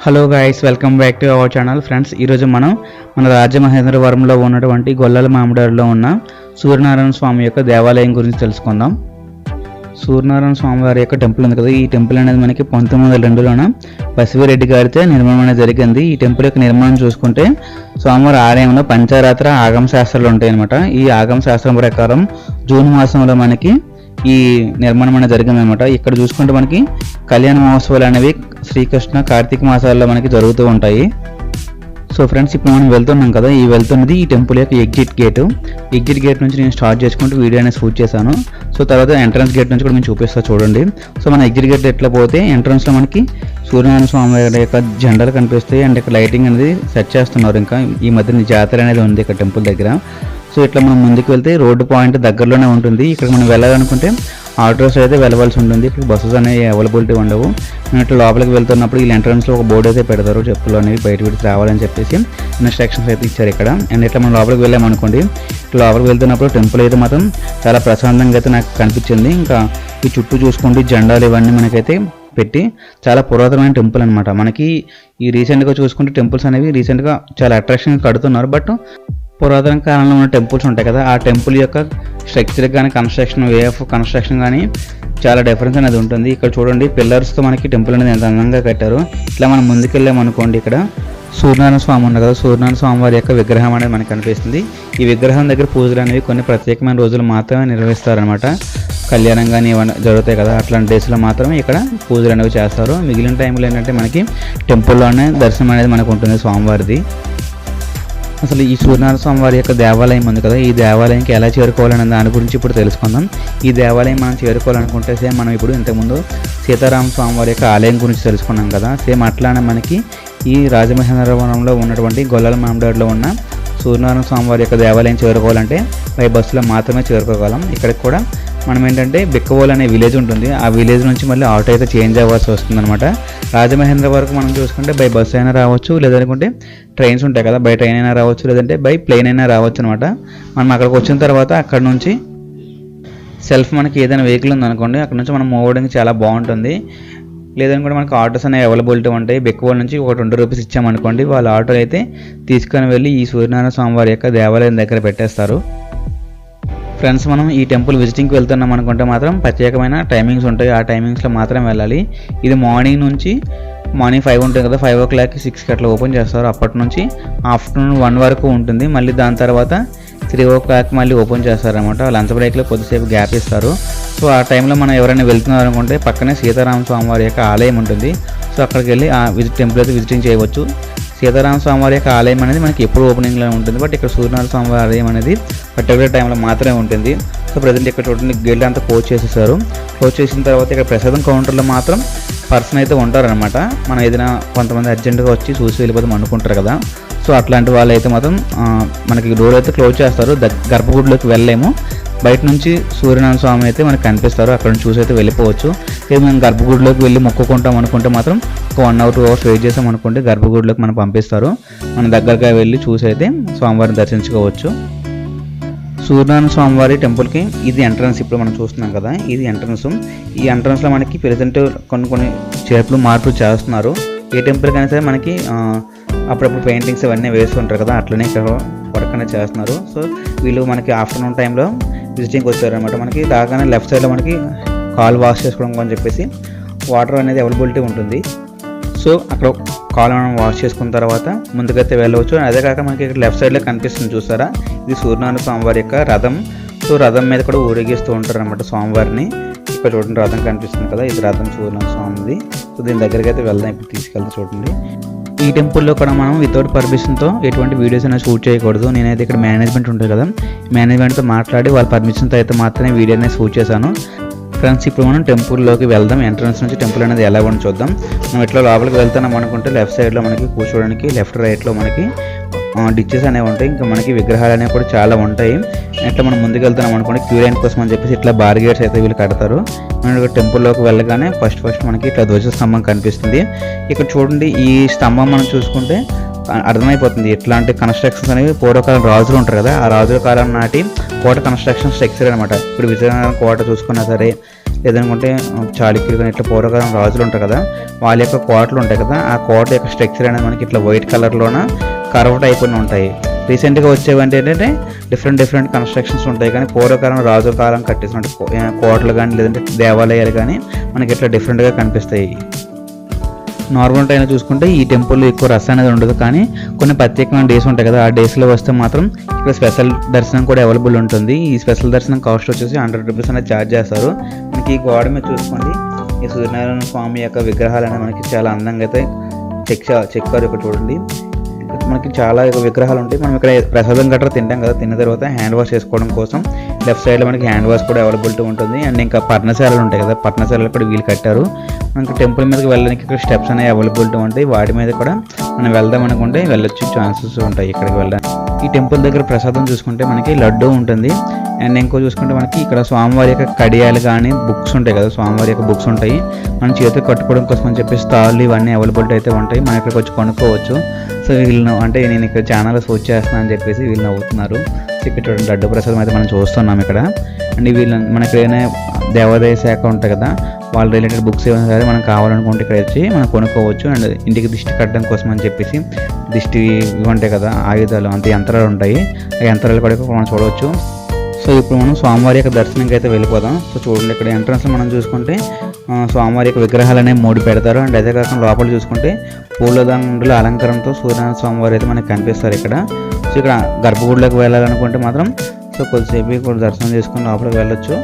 Hello guys, welcome back to our channel. Friends, ఈరోజు మనం మన రాజమహేంద్రవరంలో ఉన్నటువంటి గొల్లల మామిడారిలో ఉన్న సూర్యనారాయణ స్వామి యొక్క దేవాలయం గురించి తెలుసుకుందాం. సూర్యనారాయణ స్వామి వారి యొక్క టెంపుల్ ఉంది కదా, ఈ టెంపుల్ అనేది మనకి 1902లోన బసివిరెడ్డి గారితో నిర్మాణం అనేది జరిగింది. ఈ టెంపుల్ యొక్క నిర్మాణం చూసుకుంటే స్వామివారి ఆలయంలో పంచరాత్ర ఆగమ శాస్త్రాలు ఉంటాయి అనమాట. ఈ ఆగమ శాస్త్రం ప్రకారం జూన్ మాసంలో మనకి ఈ నిర్మాణం అనేది జరిగిందనమాట. ఇక్కడ చూసుకుంటే మనకి కళ్యాణ మహోత్సవాలు అనేవి శ్రీకృష్ణ కార్తీక మాసాల్లో మనకి జరుగుతూ ఉంటాయి. సో ఫ్రెండ్స్, ఇప్పుడు మనం వెళ్తున్నాం కదా, ఈ వెళ్తున్నది ఈ టెంపుల్ యొక్క ఎగ్జిట్ గేట్ నుంచి నేను స్టార్ట్ చేసుకుంటూ వీడియో అనేది షూట్ చేశాను. సో తర్వాత ఎంట్రన్స్ గేట్ నుంచి కూడా మేము చూపిస్తాను చూడండి. సో మన ఎగ్జిట్ గేట్ ఎట్లా పోతే ఎంట్రన్స్లో మనకి సూర్యనారాయణ స్వామి యొక్క జెండాలు కనిపిస్తాయి. అండ్ ఇక్కడ లైటింగ్ అనేది సెట్ చేస్తున్నారు. ఇంకా ఈ మధ్య జాతర అనేది ఉంది ఇక్కడ టెంపుల్ దగ్గర. సో ఇట్లా మనం ముందుకు వెళ్తే రోడ్డు పాయింట్ దగ్గరలోనే ఉంటుంది. ఇక్కడ మనం వెళ్ళాలనుకుంటే ఆటోస్ అయితే వెళ్ళవలసి ఉంటుంది. ఇక్కడ బస్సెస్ అనేవి అవైలబిలిటీ ఉండవు. మేము ఇట్లా లోపలికి వెళ్తున్నప్పుడు ఈ ఎంట్రన్స్లో ఒక బోర్డు అయితే పెడతారు, చెప్పులు అనేవి బయట విడిచి రావాలని చెప్పేసి ఇన్స్ట్రక్షన్స్ అయితే ఇచ్చారు ఇక్కడ. అండ్ ఇట్లా మనం లోపలికి వెళ్ళామనుకోండి, ఇట్లా లోపలికి వెళ్తున్నప్పుడు టెంపుల్ అయితే మాత్రం చాలా ప్రశాంతంగా అయితే నాకు కనిపించింది. ఇంకా ఈ చుట్టూ చూసుకుంటే జెండాలు ఇవన్నీ మనకైతే పెట్టి చాలా పురాతనమైన టెంపుల్ అనమాట. మనకి ఈ రీసెంట్గా చూసుకుంటే టెంపుల్స్ అనేవి రీసెంట్గా చాలా అట్రాక్షన్ కడుతున్నారు. బట్ పురాతన కాలంలో ఉన్న టెంపుల్స్ ఉంటాయి కదా, ఆ టెంపుల్ యొక్క స్ట్రక్చర్ కానీ కన్స్ట్రక్షన్, వే ఆఫ్ కన్స్ట్రక్షన్ కానీ చాలా డిఫరెన్స్ అనేది ఉంటుంది. ఇక్కడ చూడండి, పిల్లర్స్తో మనకి టెంపుల్ అనేది ఎంత అందంగా కట్టారు. ఇట్లా మనం ముందుకెళ్ళామనుకోండి, ఇక్కడ సూర్యనారాయణ స్వామి ఉంది కదా, సూర్యనారాయణ స్వామి వారి యొక్క విగ్రహం అనేది మనకు కనిపిస్తుంది. ఈ విగ్రహం దగ్గర పూజలు అనేవి కొన్ని ప్రత్యేకమైన రోజులు మాత్రమే నిర్వహిస్తారనమాట. కళ్యాణం కానీ ఏమైనా జరుగుతాయి కదా, అట్లాంటి డేస్లో మాత్రమే ఇక్కడ పూజలు అనేవి చేస్తారు. మిగిలిన టైంలో ఏంటంటే మనకి టెంపుల్లోనే దర్శనం అనేది మనకు ఉంటుంది స్వామివారిది. అసలు ఈ సూర్యనారాయణ స్వామి వారి యొక్క దేవాలయం ఉంది కదా, ఈ దేవాలయంకి ఎలా చేరుకోవాలనే దాని గురించి ఇప్పుడు తెలుసుకుందాం. ఈ దేవాలయం మనం చేరుకోవాలనుకుంటే సేమ్ మనం ఇప్పుడు ఇంతకుముందు సీతారామ స్వామి వారి యొక్క ఆలయం గురించి తెలుసుకున్నాం కదా, సేమ్ అట్లానే మనకి ఈ రాజమహేంద్రవరంలో ఉన్నటువంటి గొల్లల మామిడారిలో ఉన్న సూర్యనారాయణ స్వామి వారి యొక్క దేవాలయం చేరుకోవాలంటే బై బస్సులో మాత్రమే చేరుకోగలం. ఇక్కడికి కూడా మనం ఏంటంటే బిక్కవోలు అనే విలేజ్ ఉంటుంది, ఆ విలేజ్ నుంచి మళ్ళీ ఆటో అయితే చేంజ్ అవ్వాల్సి వస్తుంది అనమాట. రాజమహేంద్ర వరకు మనం చూసుకుంటే బై బస్సు అయినా రావచ్చు, లేదనుకుంటే ట్రైన్స్ ఉంటాయి కదా, బై ట్రైన్ అయినా రావచ్చు, లేదంటే బై ప్లేన్ అయినా రావచ్చు అనమాట. మనం అక్కడికి వచ్చిన తర్వాత అక్కడ నుంచి సెల్ఫ్ మనకి ఏదైనా వెహికల్ ఉందనుకోండి, అక్కడ నుంచి మనం మూవ్ అవ్వడానికి చాలా బాగుంటుంది. లేదనుకుంటే మనకి ఆటోస్ అనేవి అవైలబిలిటీ ఉంటాయి. బెక్కువల నుంచి ఒక 20 రూపీస్ ఇచ్చామనుకోండి, వాళ్ళ ఆటో అయితే తీసుకొని వెళ్ళి ఈ సూర్యనారాయణ స్వామి వారి యొక్క దేవాలయం దగ్గర పెట్టేస్తారు. ఫ్రెండ్స్, మనం ఈ టెంపుల్ విజిటింగ్కి వెళ్తున్నాం అనుకుంటే మాత్రం ప్రత్యేకమైన టైమింగ్స్ ఉంటాయి, ఆ టైమింగ్స్లో మాత్రమే వెళ్ళాలి. ఇది మార్నింగ్ 5 ఉంటుంది కదా, 5 o'clock 6కి అట్లా ఓపెన్ చేస్తారు. అప్పటి నుంచి ఆఫ్టర్నూన్ 1 వరకు ఉంటుంది. మళ్ళీ దాని తర్వాత 3 o'clock మళ్ళీ ఓపెన్ చేస్తారనమాట. లంచ్ బ్రేక్లో కొద్దిసేపు గ్యాప్ ఇస్తారు. సో ఆ టైంలో మనం ఎవరైనా వెళ్తున్నారు అనుకుంటే పక్కనే సీతారామ స్వామి వారి యొక్క ఆలయం ఉంటుంది. సో అక్కడికి వెళ్ళి ఆ టెంపుల్ అయితే విజిటింగ్ చేయవచ్చు. సీతారామ స్వామి వారి యొక్క ఆలయం అనేది మనకి ఎప్పుడు ఓపెనింగ్లో ఉంటుంది, బట్ ఇక్కడ సూర్యనారాయణ స్వామి వారి ఆలయం అనేది పర్టికులర్ టైంలో మాత్రమే ఉంటుంది. సో ప్రజెంట్ ఇక్కడ చూడండి, గేట్ అంతా క్లోజ్ చేసేసారు. క్లోజ్ చేసిన తర్వాత ఇక్కడ ప్రసాదం కౌంటర్లో మాత్రం పర్సన్ అయితే ఉంటారనమాట. మనం ఏదైనా కొంతమంది అర్జెంటుగా వచ్చి చూసి వెళ్ళిపోతాం అనుకుంటారు కదా, సో అట్లాంటి వాళ్ళు అయితే మాత్రం మనకి డోర్ అయితే క్లోజ్ చేస్తారు. గర్భగుడిలోకి వెళ్ళలేము. బయట నుంచి సూర్యనారాయణ స్వామి అయితే మనకు కనిపిస్తారు, అక్కడ నుంచి చూసి అయితే వెళ్ళిపోవచ్చు. లేదు మేము గర్భగుడిలోకి వెళ్ళి మొక్కుకుంటాం అనుకుంటే మాత్రం ఒక 1 hour 2 hours వెయిట్ చేసాం అనుకుంటే గర్భగుడిలోకి మనం పంపిస్తారు. మన దగ్గరగా వెళ్ళి చూసి అయితే స్వామివారిని దర్శించుకోవచ్చు. సూర్యనారాయణ స్వామివారి టెంపుల్కి ఇది ఎంట్రన్స్. ఇప్పుడు మనం చూస్తున్నాం కదా, ఇది ఎంట్రన్స్. ఈ ఎంట్రన్స్లో మనకి ప్రెజెంట్ కొన్ని చేర్పులు మార్పులు చేస్తున్నారు. ఏ టెంపుల్కి అయినా సరే మనకి అప్పుడప్పుడు పెయింటింగ్స్ ఇవన్నీ వేస్తుంటారు కదా, అట్లనే ఇక్కడ వర్క్ అనేది చేస్తున్నారు. సో వీళ్ళు మనకి ఆఫ్టర్నూన్ టైంలో విజిటింగ్కి వచ్చారనమాట. మనకి రాగానే లెఫ్ట్ సైడ్లో మనకి కాల్ వాష్ చేసుకోవడం అని చెప్పేసి వాటర్ అనేది అవైలబిలిటీ ఉంటుంది. సో అక్కడ కాల్ మనం వాష్ చేసుకున్న తర్వాత ముందుకైతే వెళ్ళవచ్చు. అదే కాక మనకి ఇక్కడ లెఫ్ట్ సైడ్లో కనిపిస్తుంది చూసారా, ఇది సూర్యనారాయణ స్వామివారి యొక్క రథం. సో రథం మీద కూడా ఊరేగిస్తూ ఉంటారు అనమాట స్వామివారిని. ఇక్కడ చూడండి రథం కనిపిస్తుంది కదా, ఇది రథం సూర్యనారాయణ స్వామిది. సో దీని దగ్గరికి అయితే వెళ్దాం, ఇప్పుడు తీసుకెళ్తే చూడండి. ఈ టెంపుల్లో కూడా మనం వితౌట్ పర్మిషన్తో ఎటువంటి వీడియోస్ అయినా షూట్ చేయకూడదు. నేనైతే ఇక్కడ మేనేజ్మెంట్ ఉంటుంది కదా, మేనేజ్మెంట్తో మాట్లాడి వాళ్ళ పర్మిషన్తో అయితే మాత్రమే వీడియో అనేది షూట్ చేశాను. ఫ్రెండ్స్, ఇప్పుడు మనం టెంపుల్లోకి వెళ్దాం. ఎంట్రన్స్ నుంచి టెంపుల్ అనేది ఎలా ఉండి చూద్దాం. మనం ఇట్లా లోపలికి వెళ్తున్నాం అనుకుంటే లెఫ్ట్ సైడ్లో మనకి కూర్చోడానికి లెఫ్ట్ రైట్లో మనకి డిచెస్ అనేవి ఉంటాయి. ఇంకా మనకి విగ్రహాలు అనేవి కూడా చాలా ఉంటాయి. ఇట్లా మనం ముందుకు వెళ్తున్నాం అనుకోండి, క్యూ లైన్ కోసం అని చెప్పేసి ఇట్లా బార్గేట్స్ అయితే వీళ్ళు కడతారు. మనం టెంపుల్లోకి వెళ్ళగానే ఫస్ట్ మనకి ఇట్లా ధ్వజస్తంభం కనిపిస్తుంది. ఇక్కడ చూడండి, ఈ స్తంభం మనం చూసుకుంటే అర్థమైపోతుంది ఎట్లాంటి కన్స్ట్రక్షన్స్ అనేవి పూర్వకాలం రాజులు ఉంటారు కదా, ఆ రాజుల కాలం నాటి కోట కన్స్ట్రక్షన్ స్ట్రక్చర్ అనమాట. ఇప్పుడు విజయనగరం కోట చూసుకున్నా సరే, లేదనుకుంటే చాళుక్యులు కానీ ఇట్లా పూర్వకాలం రాజులు ఉంటారు కదా, వాళ్ళ యొక్క కోటలు ఉంటాయి కదా, ఆ కోట యొక్క స్ట్రక్చర్ అనేది మనకి ఇట్లా వైట్ కలర్లోన కర్వ్డ్ అయిపోయి ఉంటాయి. రీసెంట్గా వచ్చేవంటి ఏంటంటే డిఫరెంట్ కన్స్ట్రక్షన్స్ ఉంటాయి, కానీ పూర్వకాలం రాజుల కాలం కట్టేసిన కోటలు కానీ లేదంటే దేవాలయాలు కానీ మనకి ఇట్లా డిఫరెంట్గా కనిపిస్తాయి. నార్మల్ టైంలో చూసుకుంటే ఈ టెంపుల్లో ఎక్కువ రష్ అనేది ఉండదు, కానీ కొన్ని ప్రత్యేకమైన డేస్ ఉంటాయి కదా, ఆ డేస్లో వస్తే మాత్రం ఇక్కడ స్పెషల్ దర్శనం కూడా అవైలబుల్ ఉంటుంది. ఈ స్పెషల్ దర్శనం కాస్ట్ వచ్చేసి 100 రూపీస్ అనేది ఛార్జ్ చేస్తారు. మనకి ఈ గోడ మీద చూసుకోండి, ఈ సూర్యనారాయణ స్వామి యొక్క విగ్రహాలు అనేవి మనకి చాలా అందంగా అయితే చెక్కారు. ఇక్కడ చూడండి, మనకి చాలా విగ్రహాలు ఉంటాయి. మనం ఇక్కడ ప్రసాదం గట్రా తింటాం కదా, తిన్న తర్వాత హ్యాండ్ వాష్ చేసుకోవడం కోసం లెఫ్ట్ సైడ్లో మనకి హ్యాండ్ వాష్ కూడా అవైలబిలిటీ ఉంటుంది. అండ్ ఇంకా పర్ణశాలలు ఉంటాయి కదా, పర్ణశాలలు కూడా వీలు కట్టారు. మనకి టెంపుల్ మీదకి వెళ్ళడానికి ఇక్కడ స్టెప్స్ అనేవి అవైలబిలిటీ ఉంటాయి, వాటి మీద కూడా మనం వెళ్దాం అనుకుంటే వెళ్ళొచ్చు ఛాన్సెస్ ఉంటాయి ఇక్కడికి వెళ్ళడానికి. ఈ టెంపుల్ దగ్గర ప్రసాదం చూసుకుంటే మనకి లడ్డు ఉంటుంది. అండ్ ఇంకో చూసుకుంటే మనకి ఇక్కడ స్వామివారి యొక్క కడియాలు కానీ బుక్స్ ఉంటాయి కదా, స్వామివారి యొక్క బుక్స్ ఉంటాయి, మన చేతికి కట్టుకోవడం కోసం అని చెప్పేసి తాళ్ళు ఇవన్నీ అవైలబిలిటీ అయితే ఉంటాయి, మనం ఇక్కడికి వచ్చి కొనుక్కోవచ్చు. సో వీళ్ళు అంటే నేను ఇక్కడ ఛానల్ సోచ్ చేస్తున్నాను అని చెప్పేసి వీళ్ళు నవ్వుతున్నారు. ఇక్కడ చూడండి లడ్డు ప్రసాదం అయితే మనం చూస్తున్నాం ఇక్కడ. అండ్ వీళ్ళు మనకి ఏదైనా దేవాదాయ శాఖ ఉంటాయి కదా, వాళ్ళ రిలేటెడ్ బుక్స్ ఏమైనా సరే మనం కావాలనుకుంటే ఇక్కడ వచ్చి మనం కొనుక్కోవచ్చు. అండ్ ఇంటికి దిష్టి కట్టడం కోసం అని చెప్పేసి దిష్టి ఇవి ఉంటాయి కదా, ఆయుధాలు అంత యంత్రాలు ఉంటాయి, ఆ యంత్రాలు కూడా మనం చూడవచ్చు. సో ఇప్పుడు మనం స్వామివారి యొక్క దర్శనంకి అయితే వెళ్ళిపోదాం. సో చూడండి, ఇక్కడ ఎంట్రన్స్లో మనం చూసుకుంటే స్వామివారి యొక్క విగ్రహాలు అనేవి 3 పెడతారు. అండ్ అదే కాకుండా లోపల చూసుకుంటే పూలదండల అలంకరణతో సూర్యనారాయణ స్వామివారి అయితే మనకి కనిపిస్తారు ఇక్కడ. సో ఇక్కడ గర్భగుడిలోకి వెళ్ళాలనుకుంటే మాత్రం సో కొద్దిసేపు ఇక్కడ దర్శనం చేసుకుని లోపలికి వెళ్ళొచ్చు.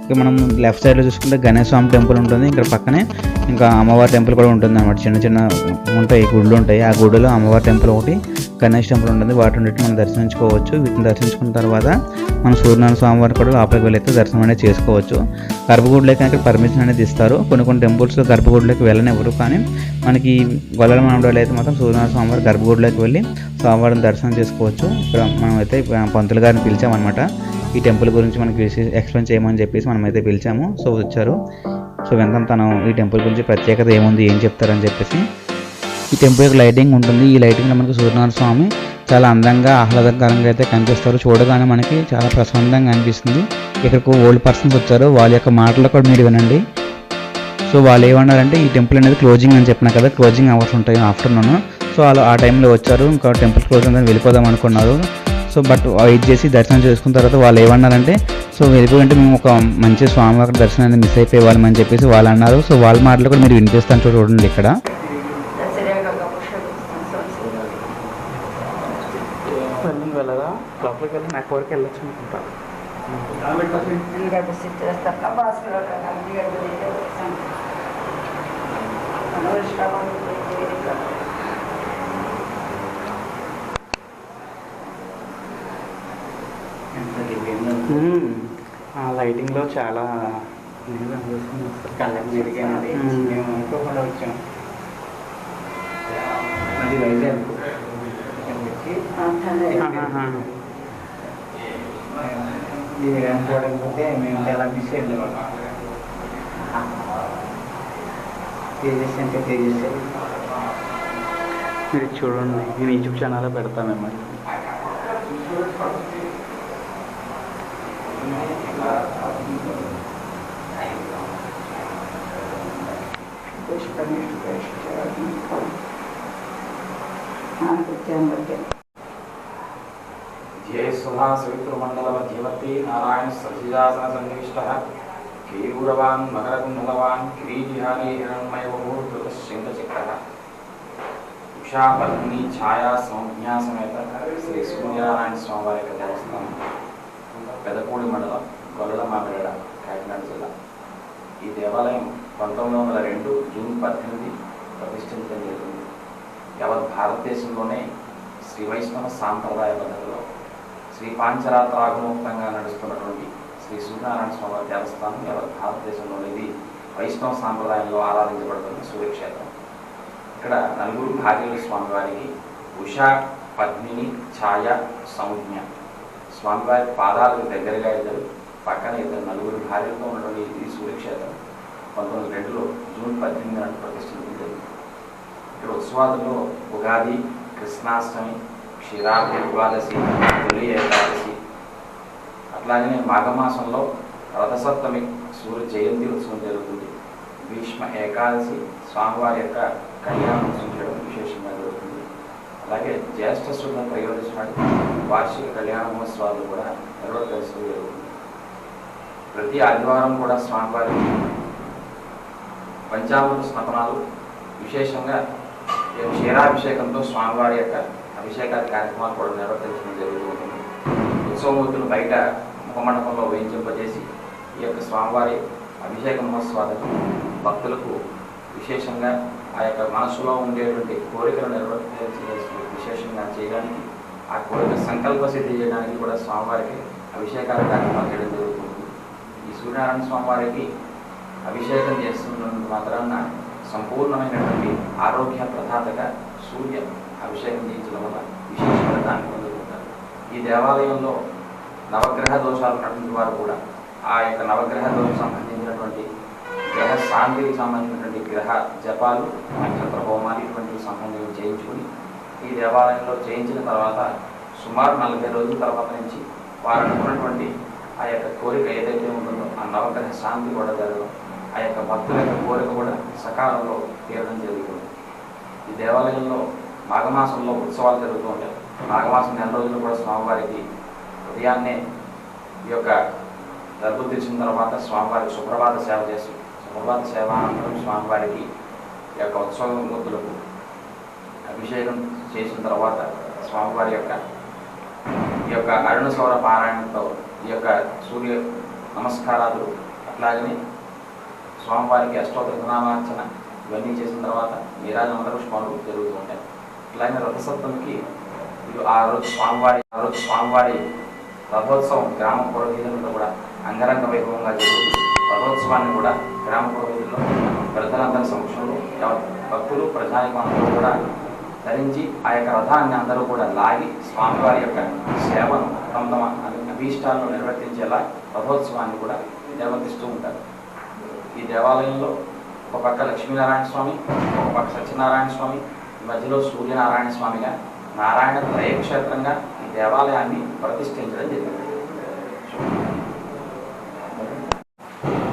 ఇక మనం లెఫ్ట్ సైడ్లో చూసుకుంటే గణేశ స్వామి టెంపుల్ ఉంటుంది, ఇక్కడ పక్కనే ఇంకా అమ్మవారి టెంపుల్ కూడా ఉంటుంది అనమాట. చిన్న ఉంటాయి గుళ్ళు ఉంటాయి, ఆ గుడిలో అమ్మవారి టెంపుల్ ఒకటి, గణేష్ టెంపుల్ ఉంటుంది. వాటి నుండి మనం దర్శించుకోవచ్చు. వీటిని దర్శించుకున్న తర్వాత మనం సూర్యనారాయణ స్వామివారి కూడా లోపలికి వెళ్ళైతే దర్శనం అనేది చేసుకోవచ్చు. గర్భగుడిలోకి అయితే పర్మిషన్ అనేది ఇస్తారు, కొన్ని టెంపుల్స్లో గర్భగుడిలోకి వెళ్ళనివ్వరు, కానీ మనకి గొల్లల మామిడిలో అయితే మాత్రం సూర్యనారాయణ స్వామివారి గర్భగుడిలోకి వెళ్ళి స్వామివారిని దర్శనం చేసుకోవచ్చు. ఇక్కడ మనం అయితే పంతులు గారిని పిలిచామన్నమాట, ఈ టెంపుల్ గురించి మనకి ఎక్స్ప్లెయిన్ చేయమని చెప్పేసి మనమైతే పిలిచాము. సో వచ్చారు. సో వెంటనే తను ఈ టెంపుల్ గురించి ప్రత్యేకత ఏముంది, ఏం చెప్తారని చెప్పేసి. ఈ టెంపుల్ యొక్క లైటింగ్ ఉంటుంది, ఈ లైటింగ్లో మనకి సూర్యనారాయణ స్వామి చాలా అందంగా ఆహ్లాదకరంగా అయితే కనిపిస్తారు. చూడగానే మనకి చాలా ప్రశాంతంగా అనిపిస్తుంది. ఇక్కడికి ఓల్డ్ పర్సన్స్ వచ్చారు, వాళ్ళ యొక్క మాటలు కూడా మీరు వినండి. సో వాళ్ళు ఏమన్నారంటే ఈ టెంపుల్ అనేది క్లోజింగ్ అని చెప్పినా కదా, క్లోజింగ్ అవర్స్ ఉంటాయి ఆఫ్టర్నూన్. సో వాళ్ళు ఆ టైంలో వచ్చారు, ఇంకా టెంపుల్ క్లోజ్ ఉందని వెళ్ళిపోదాం అనుకున్నారు. సో బట్ వెయిట్ చేసి దర్శనం చేసుకున్న తర్వాత వాళ్ళు ఏమన్నారంటే సో వెళ్ళిపోయింటే మేము ఒక మంచి స్వామివారి దర్శనాన్ని మిస్ అయిపోయేవాళ్ళం అని చెప్పేసి వాళ్ళు అన్నారు. సో వాళ్ళ మాటలు కూడా మీరు వినిపిస్తాను చూడండి ఇక్కడ. వెళ్ళదా లోపలికి వెళ్ళి నాకు వరకు వెళ్ళొచ్చు అనుకుంటా. ఆ లైటింగ్లో చాలా కళ్ళకి జరిగినది. మేము అనుకోకుండా వచ్చాం, అది వైజాగ్ ఇది అనుకోవడంతో మేము చాలా మిస్ అయ్యాం. తేజస్ అంటే తేజస్ మీరు చూడండి, నేను యూట్యూబ్ ఛానల్లో పెడతాను మిమ్మల్ని. जय सुधा सवितुर्मंडल मध्यवर्ती नारायण सचिदासन सन्निविष्टः केयूरवान् मकरकुण्डलवान् किरीटिहारी हिरण्मय मुहूर्तशङ्खचक्रः उषापत्नी छाया संज्ञा समेत श्री सूर्यनारायण स्वामी देवस्थानं పెదపూడి మండలం గొల్లల మామిడాడ కాకినాడ జిల్లా. ఈ దేవాలయం 1902 జూన్ 18 ప్రతిష్ఠించడం జరిగింది. యావత్ భారతదేశంలోనే శ్రీ వైష్ణవ సాంప్రదాయ పద్ధతిలో శ్రీ పాంచరాత్రాగమోక్తంగా నడుస్తున్నటువంటి శ్రీ సూర్యనారాయణ స్వామి దేవస్థానం యావత్ భారతదేశంలోనే ఇది వైష్ణవ సాంప్రదాయంలో ఆరాధించబడుతున్న సూర్యక్షేత్రం. ఇక్కడ నలుగురు భార్యలు స్వామివారికి ఉషా, పద్మిని, ఛాయ, సంజ్ఞ. స్వామివారి పాదాలకు దగ్గరగా ఇద్దరు, పక్కన ఇద్దరు నలుగురు భార్యలతో ఉన్నటువంటి ఈ సూర్యక్షేత్రం 1902 జూన్ 18 నాడు ప్రతిష్ఠించింది. ఇక్కడ ఉత్సవాలలో ఉగాది, కృష్ణాష్టమి, క్షీరాబ్ది ద్వాదశి, తొలి ఏకాదశి, అట్లాగనే మాఘమాసంలో రథసప్తమి సూర్య జయంతి ఉత్సవం జరుగుతుంది. భీష్మ ఏకాదశి స్వామివారి యొక్క కళ్యాణం చేయడం విశేషంగా జరుగుతుంది. అలాగే జ్యేష్ఠ శుద్ధ త్రయోదశి నాడు వార్షిక కళ్యాణ మహోత్సవాలు కూడా నిర్వహిస్తూ జరుగుతుంది. ప్రతి ఆదివారం కూడా స్వామివారికి పంచామృత స్నపనాలు, విశేషంగా క్షీరాభిషేకంతో స్వామివారి యొక్క అభిషేకాది కార్యక్రమాలు కూడా నిర్వర్తించడం జరుగుతుంది. ఉత్సవమూర్తులు బయట ముఖమండపంలో వేయించింపజేసి ఈ యొక్క స్వామివారి అభిషేక మహోత్సవాలకు భక్తులకు విశేషంగా ఆ యొక్క మనసులో ఉండేటువంటి కోరికలు విశేషంగా చేయడానికి, ఆ కోరిక సంకల్ప సిద్ధి చేయడానికి కూడా స్వామివారికి అభిషేకాల కార్యక్రమాలు చేయడం జరుగుతుంది. ఈ సూర్యనారాయణ స్వామివారికి అభిషేకం చేస్తున్నంత మాత్రాన సంపూర్ణమైనటువంటి ఆరోగ్య ప్రదాతగా సూర్య అభిషేకం చేయించడం వల్ల విశేషమైన దాన్ని పొందుకుంటారు. ఈ దేవాలయంలో నవగ్రహ దోషాలు ఉన్నటువంటి వారు కూడా ఆ యొక్క నవగ్రహ దోషం సంబంధించినటువంటి గ్రహ శాంతికి సంబంధించినటువంటి గ్రహ జపాలు, నక్షత్ర హోమాలు ఇటువంటివి సంబంధించి చేయించుకుని ఈ దేవాలయంలో చేయించిన తర్వాత సుమారు 40 రోజుల తర్వాత నుంచి వారు అనుకున్నటువంటి ఆ యొక్క కోరిక ఏదైతే ఉంటుందో ఆ నవగ్రహ శాంతి కూడా జరగడం, ఆ యొక్క భక్తుల యొక్క కోరిక కూడా సకాలంలో తీరడం జరుగుతుంది. ఈ దేవాలయంలో మాఘమాసంలో ఉత్సవాలు జరుగుతూ ఉంటాయి. మాఘమాసం 4 రోజులు కూడా స్వామివారికి ఉదయాన్నే ఈ యొక్క దర్భ తెచ్చిన తర్వాత స్వామివారికి సుప్రభాత సేవ చేసి, సుప్రభాత సేవ అనంతరం స్వామివారికి ఈ యొక్క ఉత్సవమూర్తులకు అభిషేకం చేసిన తర్వాత స్వామివారి యొక్క ఈ యొక్క అరుణ సౌర పారాయణంతో ఈ యొక్క సూర్య నమస్కారాలు, అట్లాగనే స్వామివారికి అష్టోత్తరనామార్చన ఇవన్నీ చేసిన తర్వాత నీరాజమంత్ర పుష్పాలు జరుగుతూ ఉంటాయి. అట్లాగే రథసప్తమికి ఆ రోజు స్వామివారి రథోత్సవం గ్రామ పురోహితులతో కూడా అంగరంగ వైభవంగా జరుగుతూ రథోత్సవాన్ని కూడా గ్రామ పురోహితుల్లో ప్రజలందరి సమక్షంలో భక్తులు ప్రజానికం అందరూ కూడా ధరించి ఆ యొక్క రథాన్ని అందరూ కూడా లాగి స్వామివారి యొక్క సేవను తమ తమ అభీష్టాలను నిర్వర్తించేలా రథోత్సవాన్ని కూడా నిర్వర్తిస్తూ ఉంటారు. ఈ దేవాలయంలో ఒక పక్క లక్ష్మీనారాయణ స్వామి, ఒక పక్క సత్యనారాయణ స్వామి, మధ్యలో సూర్యనారాయణ స్వామిగా నారాయణ త్రయక్షేత్రంగా ఈ దేవాలయాన్ని ప్రతిష్ఠించడం జరిగింది.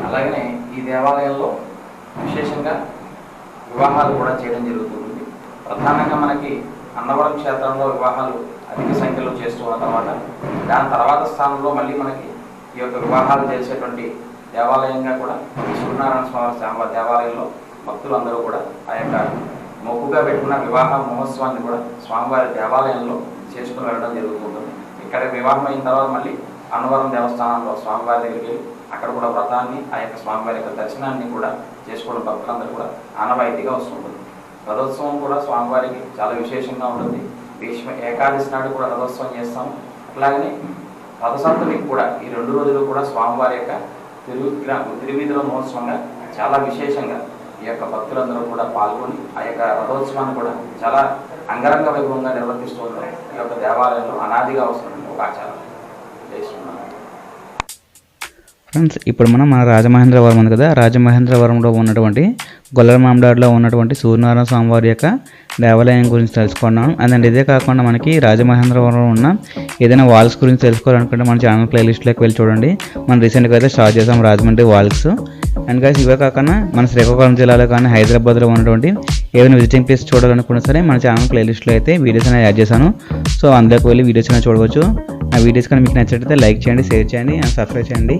అలాగనే ఈ దేవాలయంలో విశేషంగా వివాహాలు కూడా చేయడం జరుగుతుంది. ప్రధానంగా మనకి అన్నవరం క్షేత్రంలో వివాహాలు అధిక సంఖ్యలో చేస్తున్న తర్వాత దాని తర్వాత స్థానంలో మళ్ళీ మనకి ఈ యొక్క వివాహాలు చేసేటువంటి దేవాలయంగా కూడా సూర్యనారాయణ స్వామి దేవాలయంలో భక్తులందరూ కూడా ఆ యొక్క మొక్కుగా పెట్టుకున్న వివాహ మహోత్సవాన్ని కూడా స్వామివారి దేవాలయంలో చేసుకుని వెళ్ళడం జరుగుతుంటుంది. ఇక్కడ వివాహం అయిన తర్వాత మళ్ళీ అన్నవరం దేవస్థానంలో స్వామివారి దగ్గరికి వెళ్ళి అక్కడ కూడా వ్రతాన్ని, ఆ యొక్క స్వామివారి యొక్క దర్శనాన్ని కూడా చేసుకోవడం భక్తులందరూ కూడా ఆనవాయితీగా వస్తుంటుంది. రథోత్సవం కూడా స్వామివారికి చాలా విశేషంగా ఉంటుంది. భీష్మ ఏకాదశి నాడు కూడా రథోత్సవం చేస్తాము. అట్లాగనే రథసప్తమికి కూడా ఈ 2 రోజులు కూడా స్వామివారి యొక్క తిరువీధుల మహోత్సవంగా చాలా విశేషంగా ఈ యొక్క భక్తులందరూ కూడా పాల్గొని ఆ యొక్క రథోత్సవాన్ని కూడా చాలా అంగరంగ వైభవంగా నిర్వర్తిస్తూ ఉంటారు. ఈ యొక్క దేవాలయంలో అనాదిగా వస్తున్న ఒక ఆచారం. ఫ్రెండ్స్, ఇప్పుడు మనం మన రాజమహేంద్రవరం ఉంది కదా, రాజమహేంద్రవరంలో ఉన్నటువంటి గొల్లల మామిడాడులో ఉన్నటువంటి సూర్యనారాయణ స్వామివారి యొక్క దేవాలయం గురించి తెలుసుకున్నాం. అండ్ ఇదే కాకుండా మనకి రాజమహేంద్రవరంలో ఉన్న ఏదైనా వాల్స్ గురించి తెలుసుకోవాలనుకుంటే మన ఛానల్ ప్లేలిస్ట్లోకి వెళ్ళి చూడండి. మనం రీసెంట్గా అయితే స్టార్ట్ చేసాం రాజమండ్రి వాల్స్. అండ్ గైస్, ఇవే కాకుండా మన శ్రీకాకుళం జిల్లాలో కానీ హైదరాబాద్లో ఉన్నటువంటి ఏమైనా విజిటింగ్ ప్లేస్ చూడాలనుకున్నా సరే మన ఛానల్ ప్లేలిస్ట్లో అయితే వీడియోస్ అనేది యాడ్ చేశాను. సో అందులోకి వెళ్ళి వీడియోస్ అనేది చూడవచ్చు. ఆ వీడియోస్ కానీ మీకు నచ్చినట్లయితే లైక్ చేయండి, షేర్ చేయండి అండ్ సబ్స్క్రైబ్ చేయండి.